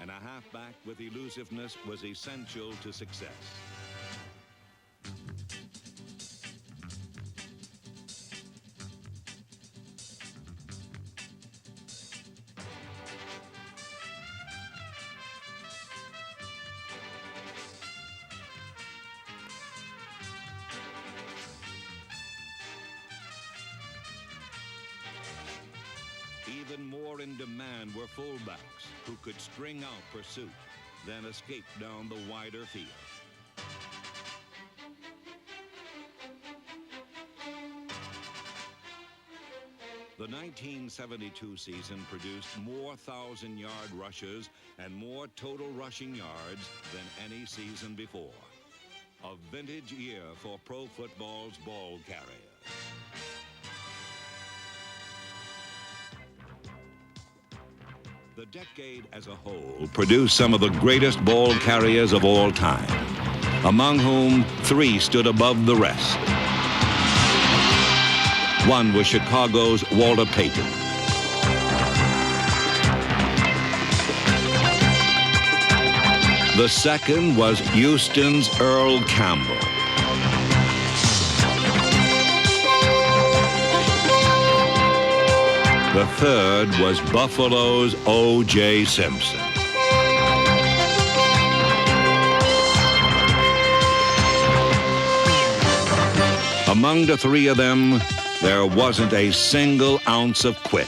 and a halfback with elusiveness was essential to success. Even more in demand were fullbacks who could string out pursuit, then escape down the wider field. The 1972 season produced more 1,000-yard rushes and more total rushing yards than any season before. A vintage year for pro football's ball carriers. The decade as a whole produced some of the greatest ball carriers of all time, among whom 3 stood above the rest. One was Chicago's Walter Payton. The second was Houston's Earl Campbell. The third was Buffalo's O.J. Simpson. Among the 3 of them, there wasn't a single ounce of quit.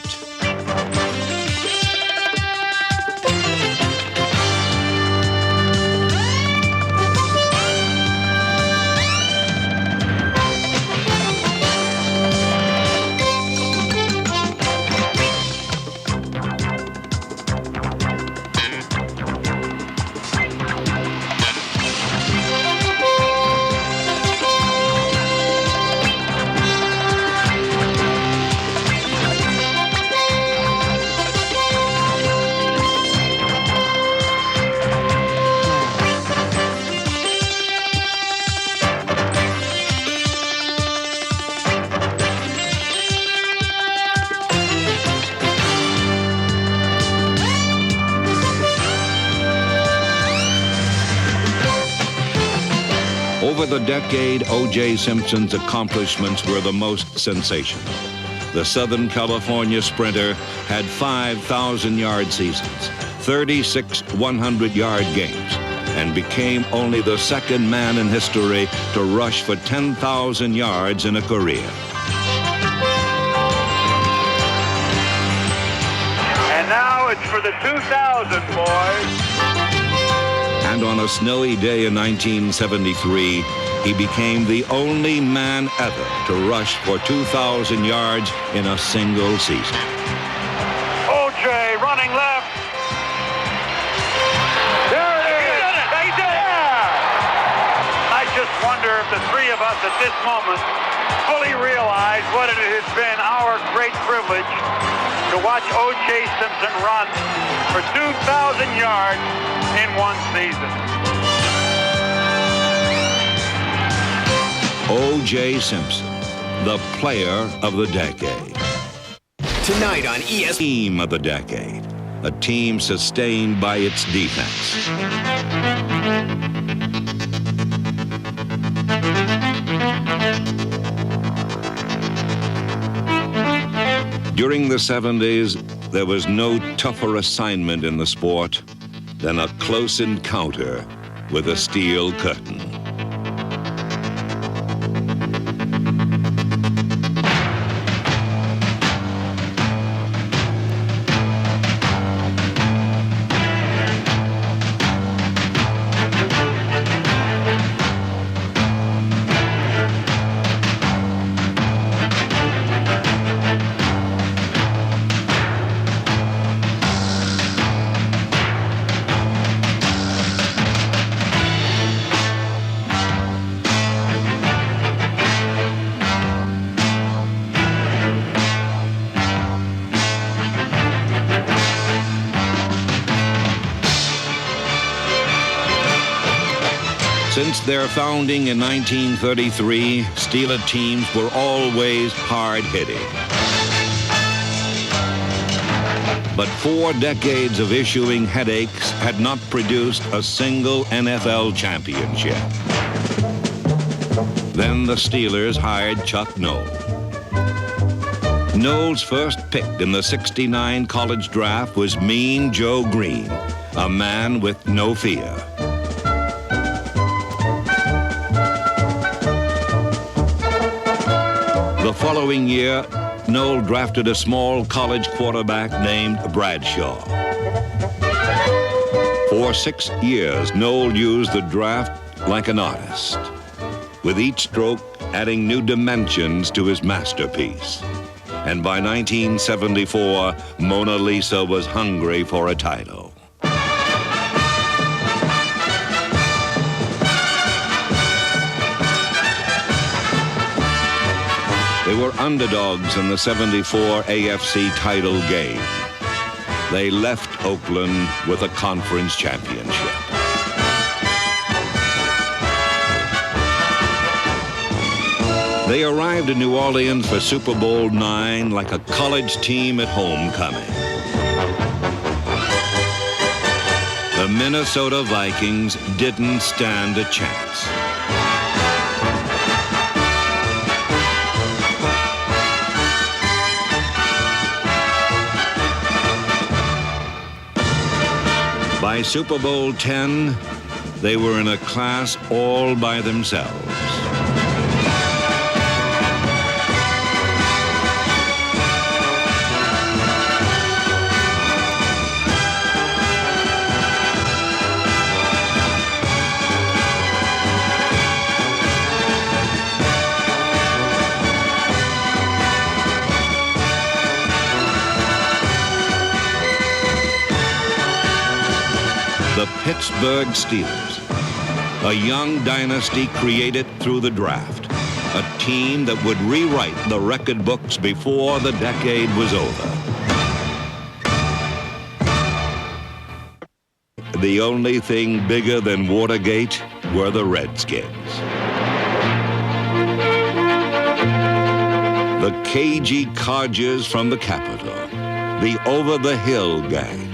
Over the decade, O.J. Simpson's accomplishments were the most sensational. The Southern California sprinter had 5,000-yard seasons, 36 100-yard games, and became only the second man in history to rush for 10,000 yards in a career. And now it's for the 2,000, boys. And on a snowy day in 1973, he became the only man ever to rush for 2,000 yards in a single season. O.J. running left. There it is. He did it. Yeah. I just wonder if the 3 of us at this moment fully realize what it has been our great privilege to watch O.J. Simpson run for 2,000 yards in one season. O.J. Simpson, the player of the decade. Tonight on ESPN. Team of the decade, a team sustained by its defense. During the 70s, there was no tougher assignment in the sport than a close encounter with a steel curtain. Since their founding in 1933, Steeler teams were always hard-hitting. But 4 decades of issuing headaches had not produced a single NFL championship. Then the Steelers hired Chuck Noll. Noll's first pick in the '69 college draft was Mean Joe Green, a man with no fear. The following year, Noll drafted a small college quarterback named Bradshaw. For 6 years, Noll used the draft like an artist, with each stroke adding new dimensions to his masterpiece. And by 1974, Mona Lisa was hungry for a title. They were underdogs in the '74 AFC title game. They left Oakland with a conference championship. They arrived in New Orleans for Super Bowl IX like a college team at homecoming. The Minnesota Vikings didn't stand a chance. By Super Bowl X, they were in a class all by themselves. The Pittsburgh Steelers, a young dynasty created through the draft, a team that would rewrite the record books before the decade was over. The only thing bigger than Watergate were the Redskins. The cagey codgers from the Capitol, the over-the-hill gang,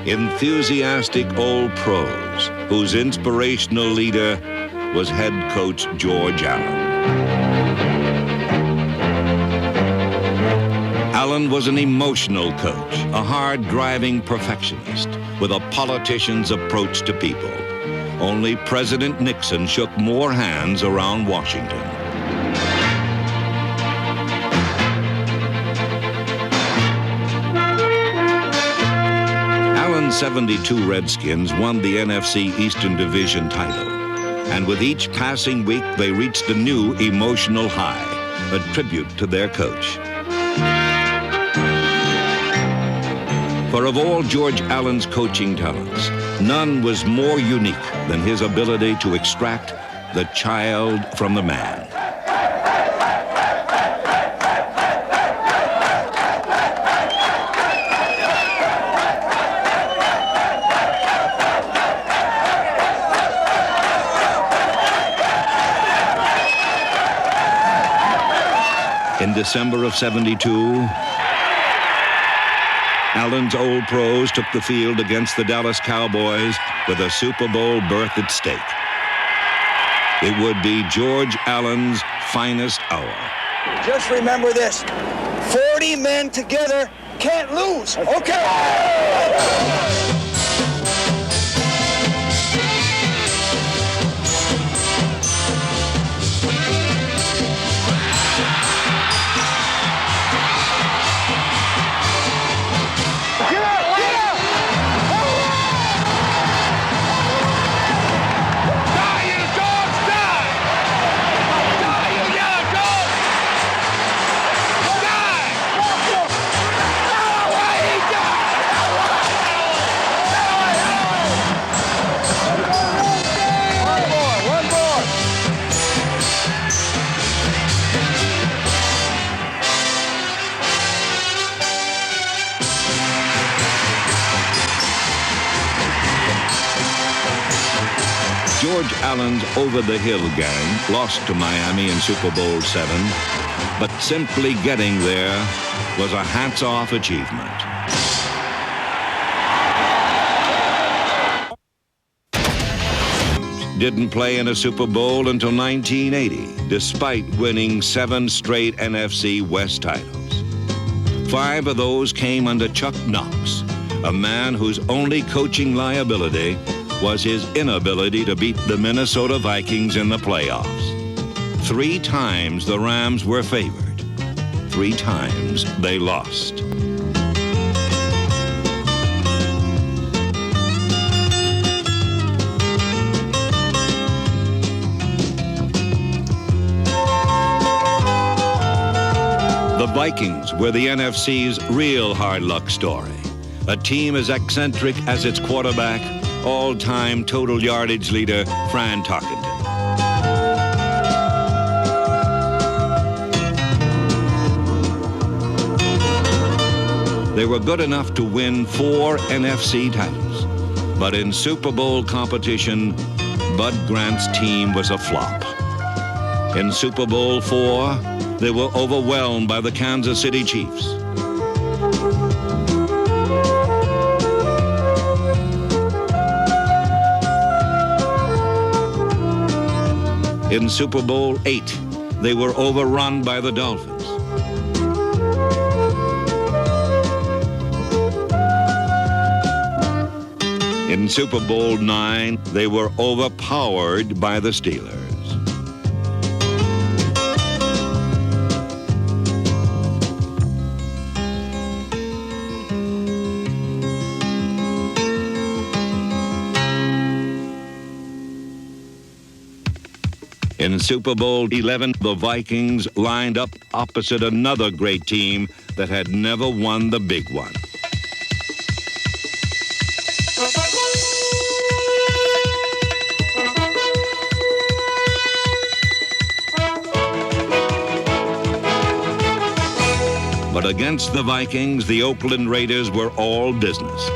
enthusiastic old pros whose inspirational leader was head coach George Allen. Allen was an emotional coach, a hard-driving perfectionist with a politician's approach to people. Only President Nixon shook more hands around Washington. '72 Redskins won the NFC Eastern Division title, and with each passing week they reached a new emotional high, a tribute to their coach. For of all George Allen's coaching talents, none was more unique than his ability to extract the child from the man. In December of '72, Allen's old pros took the field against the Dallas Cowboys with a Super Bowl berth at stake. It would be George Allen's finest hour. Just remember this, 40 men together can't lose, okay? George Allen's over-the-hill gang lost to Miami in Super Bowl VII, but simply getting there was a hats-off achievement. didn't play in a Super Bowl until 1980, despite winning 7 straight NFC West titles. 5 of those came under Chuck Knox, a man whose only coaching liability was his inability to beat the Minnesota Vikings in the playoffs. 3 times the Rams were favored. 3 times they lost. The Vikings were the NFC's real hard luck story. A team as eccentric as its quarterback, all-time total yardage leader, Fran Tarkenton. They were good enough to win 4 NFC titles, but in Super Bowl competition, Bud Grant's team was a flop. In Super Bowl 4, they were overwhelmed by the Kansas City Chiefs. In Super Bowl 8, they were overrun by the Dolphins. In Super Bowl 9, they were overpowered by the Steelers. In Super Bowl 11, the Vikings lined up opposite another great team that had never won the big one. But against the Vikings, the Oakland Raiders were all business.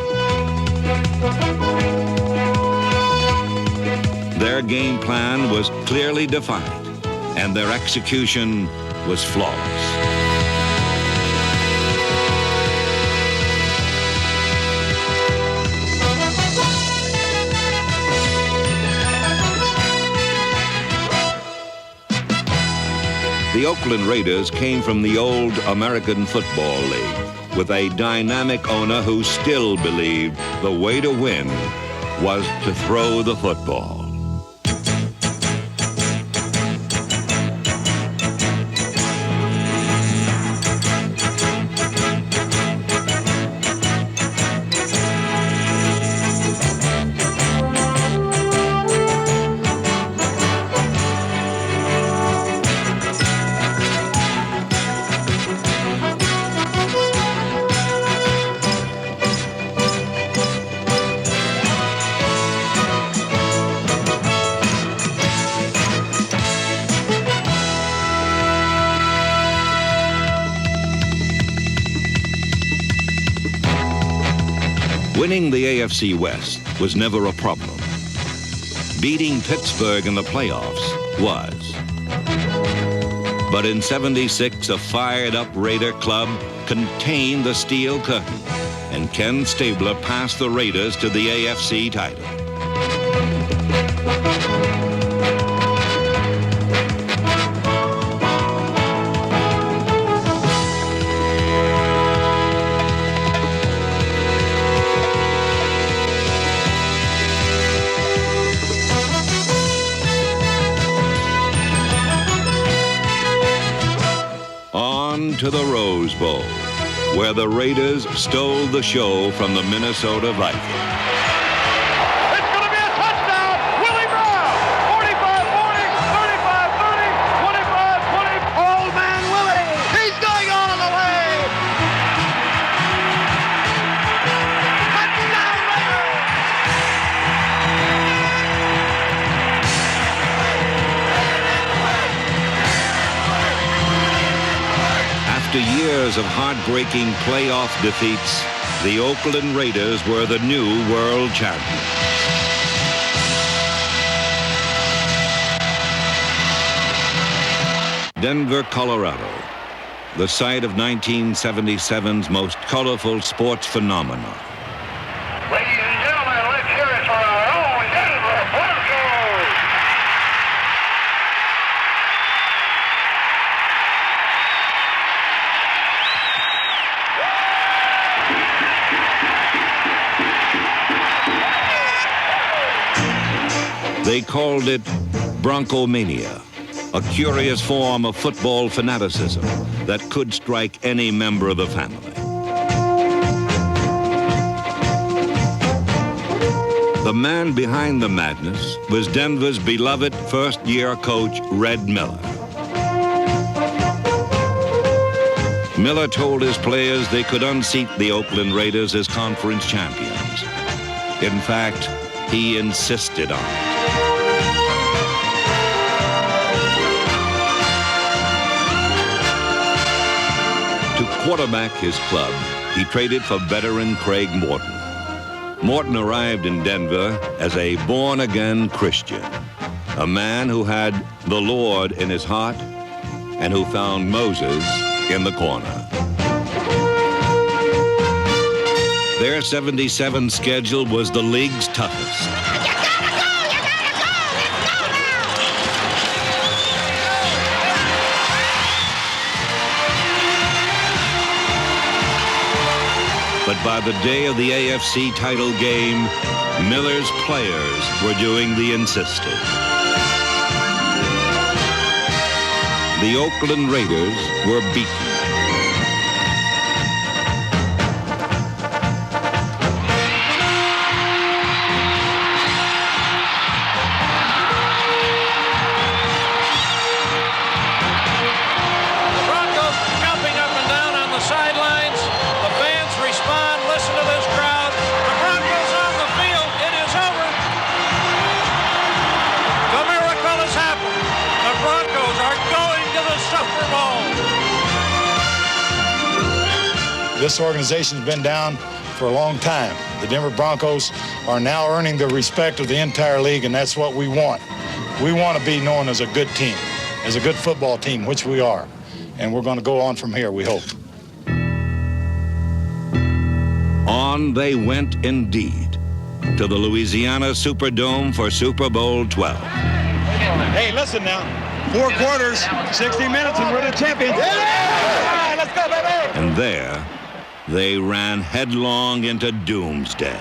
Their game plan was clearly defined, and their execution was flawless. The Oakland Raiders came from the old American Football League with a dynamic owner who still believed the way to win was to throw the football. Winning the AFC West was never a problem. Beating Pittsburgh in the playoffs was. But in '76, a fired-up Raider club contained the steel curtain, and Ken Stabler passed the Raiders to the AFC title. To the Rose Bowl, where the Raiders stole the show from the Minnesota Vikings. It's going to be a touchdown! Willie Brown! 45-40, 35-30, 25-20. Old man Willie! He's going all the way! Touchdown Raiders! After years of heartbreaking playoff defeats, the Oakland Raiders were the new world champions. Denver, Colorado, the site of 1977's most colorful sports phenomenon. Ladies and gentlemen, let's hear it for our own Denver Broncos! They called it Broncomania, a curious form of football fanaticism that could strike any member of the family. The man behind the madness was Denver's beloved first-year coach, Red Miller. Miller told his players they could unseat the Oakland Raiders as conference champions. In fact, he insisted on it. To quarterback his club, he traded for veteran Craig Morton. Morton arrived in Denver as a born-again Christian, a man who had the Lord in his heart and who found Moses in the corner. Their 77 schedule was the league's toughest. But by the day of the AFC title game, Miller's players were doing the insisting. The Oakland Raiders were beaten. This organization's been down for a long time. The Denver Broncos are now earning the respect of the entire league, and that's what we want. We want to be known as a good team, as a good football team, which we are. And we're going to go on from here, we hope. On they went indeed to the Louisiana Superdome for Super Bowl 12. Hey, listen now. 4 quarters, 60 minutes, and we're the champions. Yeah! Let's go, baby! And there, they ran headlong into doomsday.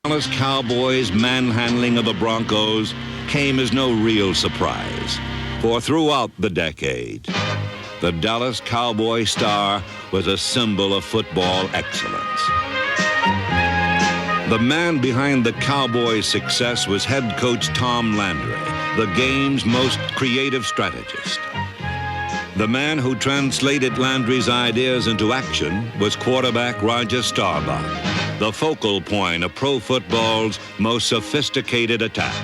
Dallas Cowboys' manhandling of the Broncos came as no real surprise, for throughout the decade, the Dallas Cowboy star was a symbol of football excellence. The man behind the Cowboys' success was head coach Tom Landry, the game's most creative strategist. The man who translated Landry's ideas into action was quarterback Roger Staubach, the focal point of pro football's most sophisticated attack.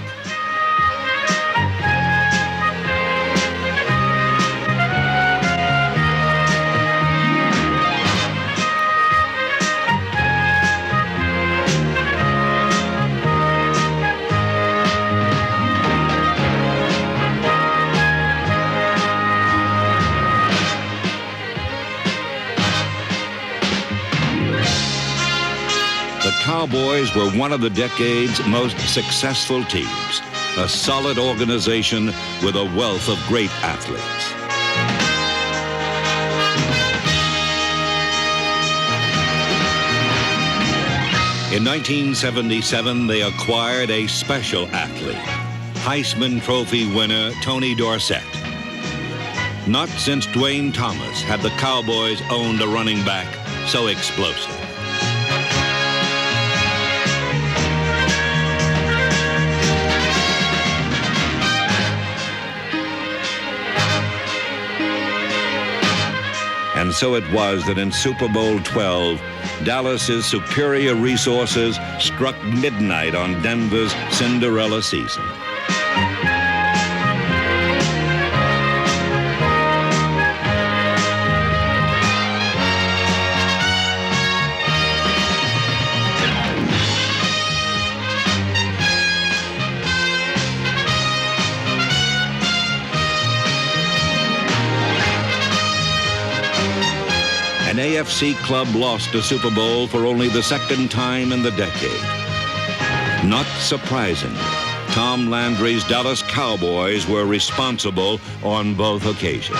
The Cowboys were one of the decade's most successful teams, a solid organization with a wealth of great athletes. In 1977, they acquired a special athlete, Heisman Trophy winner Tony Dorsett. Not since Dwayne Thomas had the Cowboys owned a running back so explosive. And so it was that in Super Bowl 12, Dallas's superior resources struck midnight on Denver's Cinderella season. AFC club lost a Super Bowl for only the second time in the decade. Not surprising, Tom Landry's Dallas Cowboys were responsible on both occasions.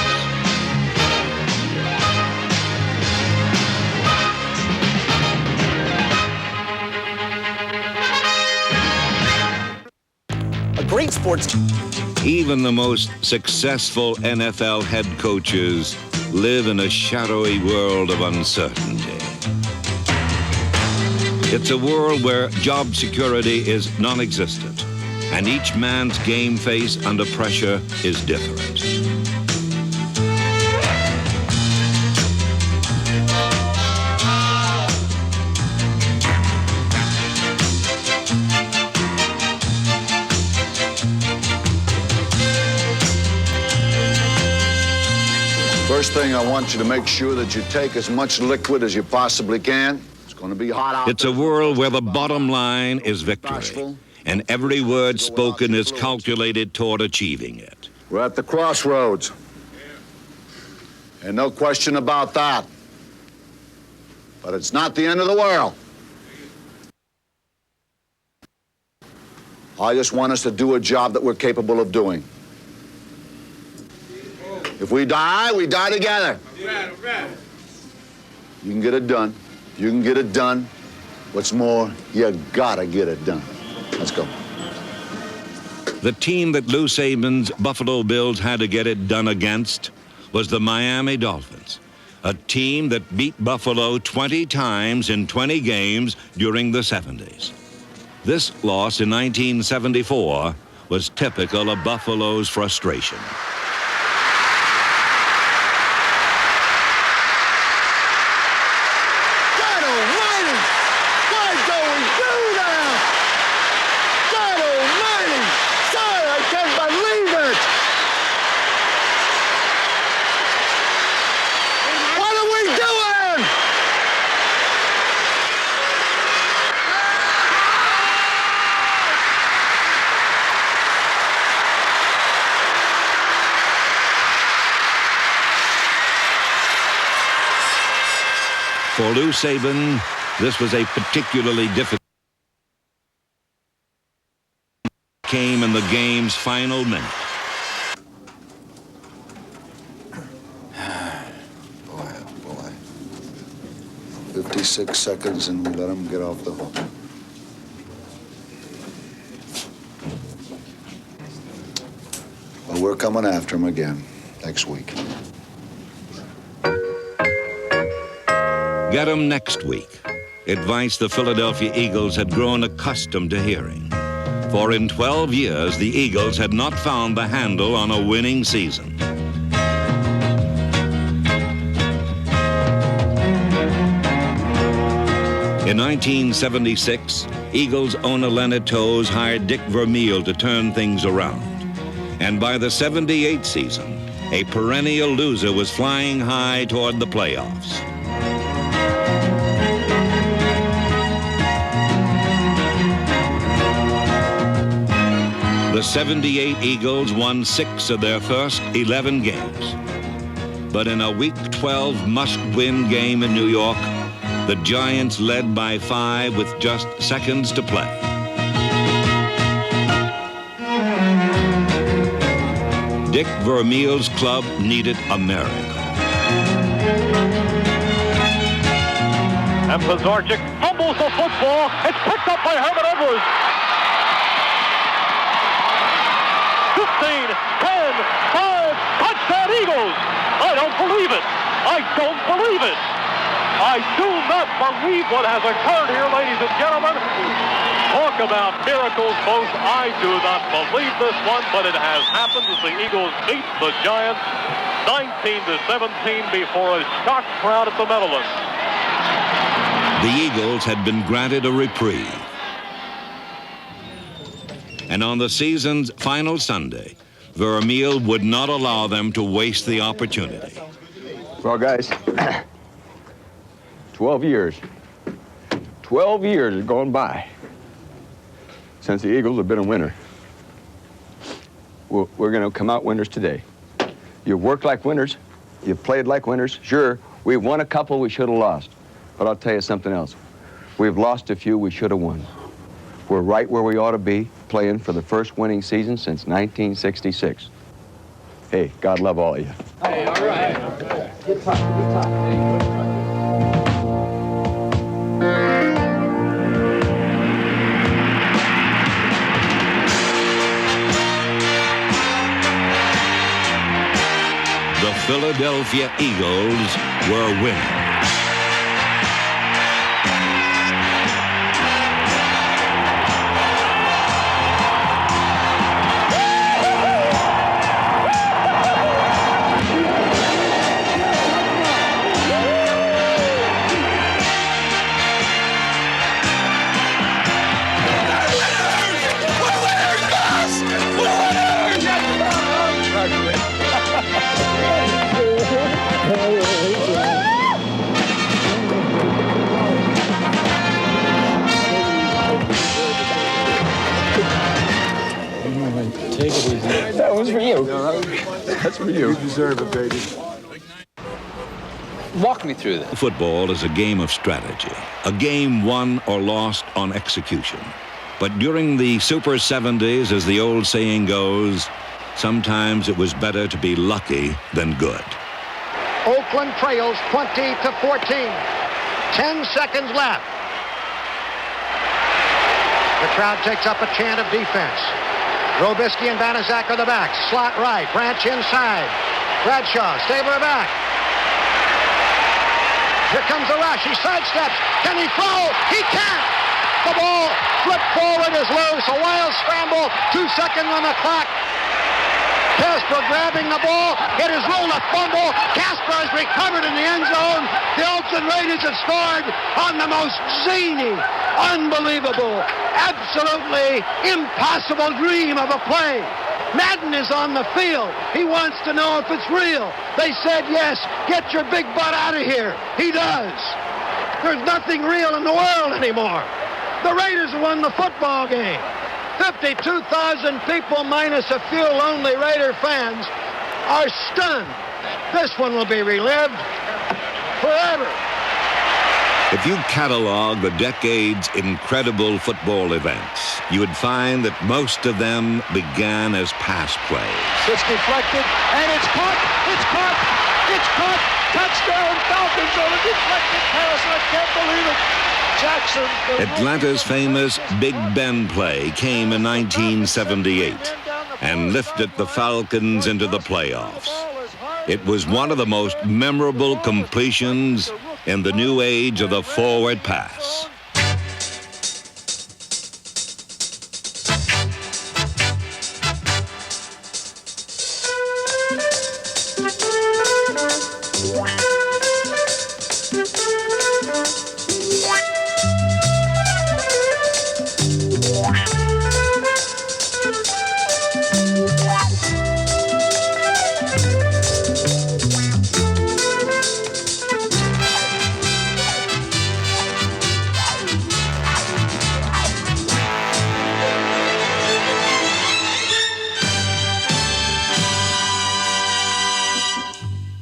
A great sports. Even the most successful NFL head coaches live in a shadowy world of uncertainty. It's a world where job security is non-existent, and each man's game face under pressure is different. First thing, I want you to make sure that you take as much liquid as you possibly can. It's going to be hot out. It's a world where the bottom line is victory, and every word spoken is calculated toward achieving it. We're at the crossroads. And no question about that. But it's not the end of the world. I just want us to do a job that we're capable of doing. If we die, we die together. You can get it done. You can get it done. What's more, you gotta get it done. Let's go. The team that Lou Saban's Buffalo Bills had to get it done against was the Miami Dolphins, a team that beat Buffalo 20 times in 20 games during the 70s. This loss in 1974 was typical of Buffalo's frustration. For Lou Saban, this was a particularly difficult came in the game's final minute. Boy, oh boy. 56 seconds and we let him get off the hook. Well, we're coming after him again next week. Get 'em next week. Advice the Philadelphia Eagles had grown accustomed to hearing. For in 12 years, the Eagles had not found the handle on a winning season. In 1976, Eagles owner Leonard Toews hired Dick Vermeil to turn things around. And by the 78 season, a perennial loser was flying high toward the playoffs. The 78 Eagles won 6 of their first 11 games. But in a Week 12 must-win game in New York, the Giants led by 5 with just seconds to play. Dick Vermeil's club needed a miracle. And Pizarczyk fumbles the football. It's picked up by Herman Edwards. 15, 10, 5, touchdown Eagles. I don't believe it. I don't believe it. I do not believe what has occurred here, ladies and gentlemen. Talk about miracles, folks. I do not believe this one, but it has happened as the Eagles beat the Giants 19-17 before a shocked crowd at the Meadowlands. The Eagles had been granted a reprieve. And on the season's final Sunday, Vermeil would not allow them to waste the opportunity. Well, guys, 12 years. 12 years have gone by since the Eagles have been a winner. We're going to come out winners today. You worked like winners. You played like winners. Sure, We've won a couple we should have lost. But I'll tell you something else. We've lost a few we should have won. We're right where we ought to be, playing for the first winning season since 1966. Hey, God love all of you. Hey, all right. Good talk, good talk. The Philadelphia Eagles were winning. Take it easy. That was for you. That's for you. You deserve it, baby. Walk me through that. Football is a game of strategy, a game won or lost on execution. But during the Super 70s, as the old saying goes, sometimes it was better to be lucky than good. Oakland trails 20-14. 10 seconds left. The crowd takes up a chant of defense. Robisky and Banaszak are the backs. Slot right. Branch inside. Bradshaw, Stabler back. Here comes the rush. He sidesteps. Can he throw? He can't. The ball flipped forward is loose. A wild scramble. 2 seconds on the clock. Casper grabbing the ball. It is ruled a fumble. Casper has recovered in the end zone. The Oakland Raiders have scored on the most zany, unbelievable, absolutely impossible dream of a play. Madden is on the field. He wants to know if it's real. They said yes. Get your big butt out of here. He does. There's nothing real in the world anymore. The Raiders have won the football game. 52,000 people minus a few lonely Raider fans are stunned. This one will be relived forever. If you catalog the decade's incredible football events, you would find that most of them began as pass plays. It's deflected, and it's caught. It's caught. It's caught. Touchdown, Falcons on a deflected pass. I can't believe it. Jackson. Atlanta's famous Big Ben play came in 1978 and lifted the Falcons into the playoffs. It was one of the most memorable completions in the new age of the forward pass.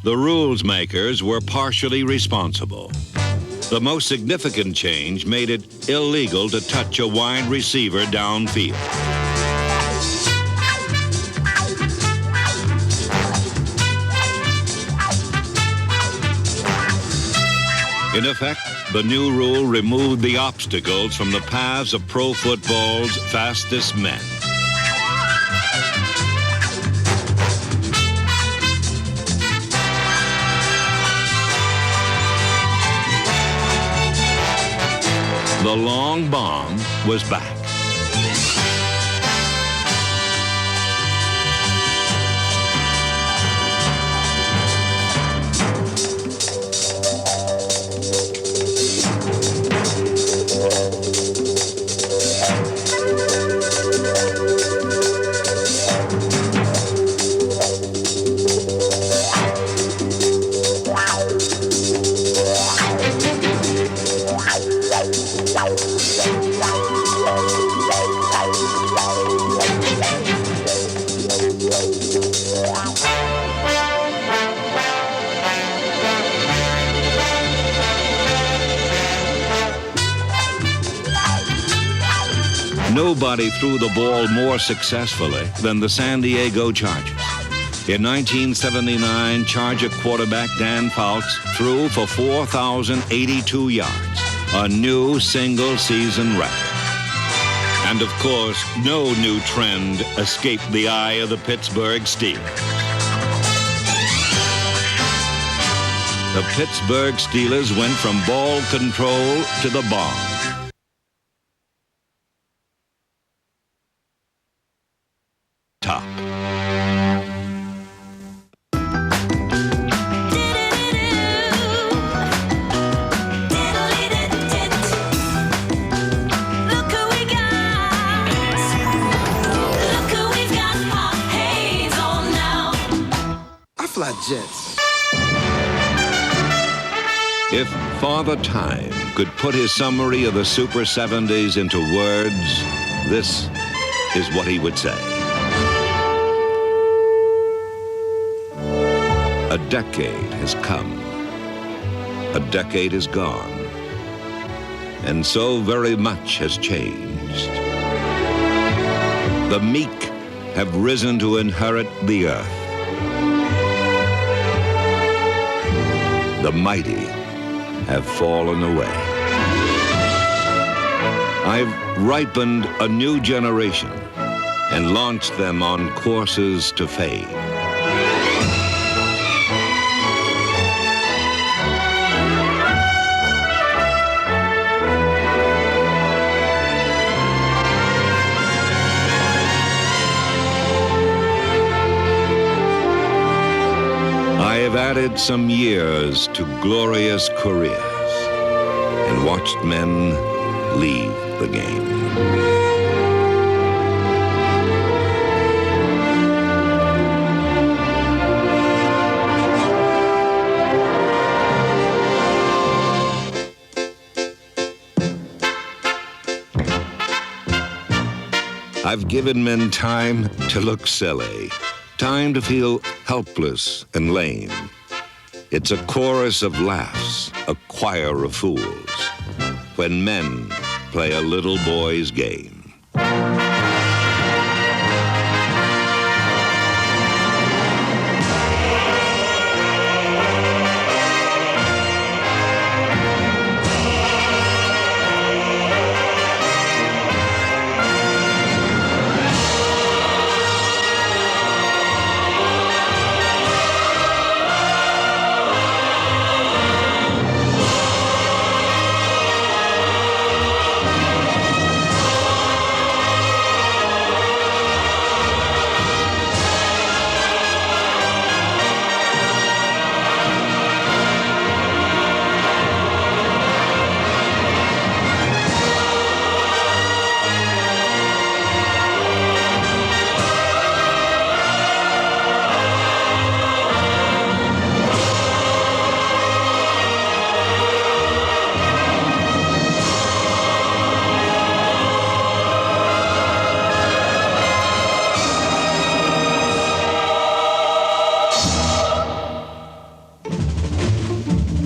The rules makers were partially responsible. The most significant change made it illegal to touch a wide receiver downfield. In effect, the new rule removed the obstacles from the paths of pro football's fastest men. The long bomb was back. Nobody threw the ball more successfully than the San Diego Chargers. In 1979, Charger quarterback Dan Fouts threw for 4,082 yards, a new single-season record. And of course, no new trend escaped the eye of the Pittsburgh Steelers. The Pittsburgh Steelers went from ball control to the bomb. Top. Fly jets. If Father Time could put his summary of the Super 70s into words, this is what he would say. A decade has come. A decade is gone. And so very much has changed. The meek have risen to inherit the earth. The mighty have fallen away. I've ripened a new generation and launched them on courses to fame. I have added some years to glorious careers and watched men leave the game. I've given men time to look silly, time to feel helpless and lame. It's a chorus of laughs, a choir of fools, when men play a little boy's game.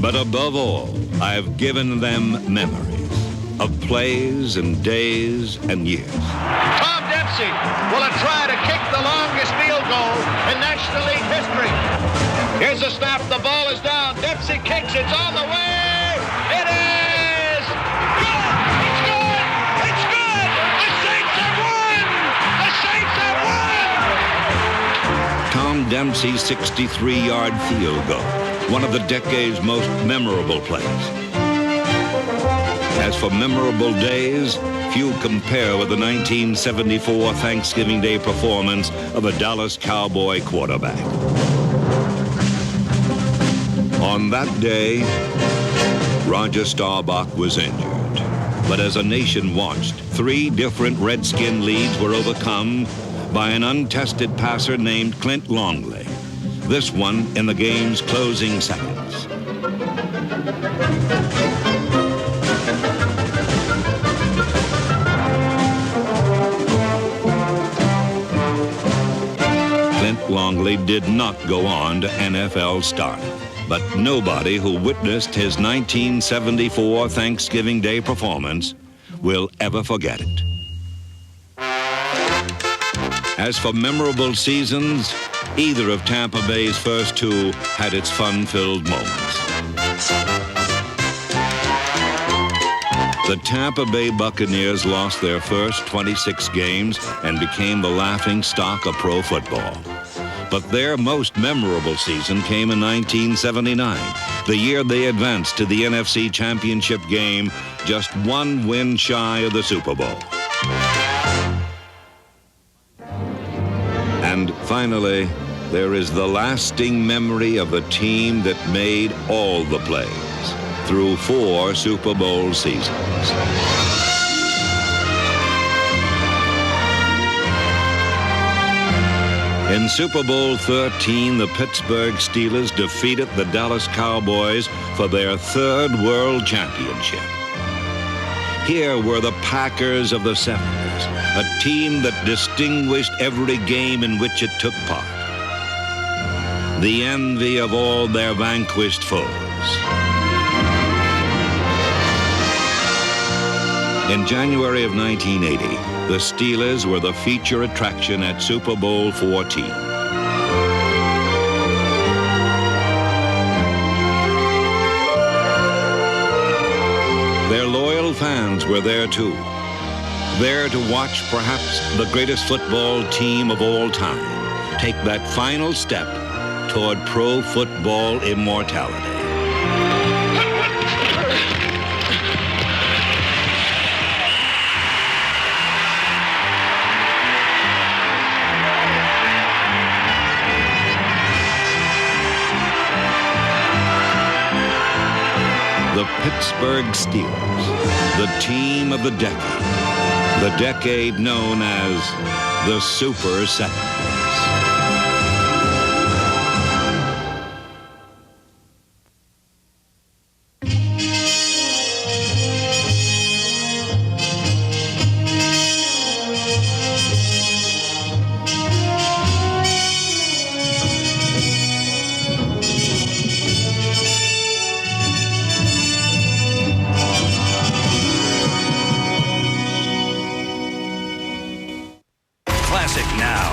But above all, I've given them memories of plays and days and years. Tom Dempsey will try to kick the longest field goal in National League history. Here's a snap. The ball is down. Dempsey kicks. It's on the way. It is good. It's good. It's good. The Saints have won. The Saints have won. Tom Dempsey's 63-yard field goal, one of the decade's most memorable plays. As for memorable days, few compare with the 1974 Thanksgiving Day performance of a Dallas Cowboy quarterback. On that day, Roger Staubach was injured. But as a nation watched, 3 different Redskin leads were overcome by an untested passer named Clint Longley. This one in the game's closing seconds. Clint Longley did not go on to NFL start, but nobody who witnessed his 1974 Thanksgiving Day performance will ever forget it. As for memorable seasons, either of Tampa Bay's first two had its fun-filled moments. The Tampa Bay Buccaneers lost their first 26 games and became the laughing stock of pro football. But their most memorable season came in 1979, the year they advanced to the NFC Championship game, just one win shy of the Super Bowl. And finally, there is the lasting memory of a team that made all the plays through 4 Super Bowl seasons. In Super Bowl 13, the Pittsburgh Steelers defeated the Dallas Cowboys for their 3rd World Championship. Here were the Packers of the 70s, a team that distinguished every game in which it took part. The envy of all their vanquished foes. In January of 1980, the Steelers were the feature attraction at Super Bowl 14. Their loyal fans were there too, there to watch perhaps the greatest football team of all time take that final step toward pro football immortality. The Pittsburgh Steelers, the team of the decade known as the Super 70s. Classic now.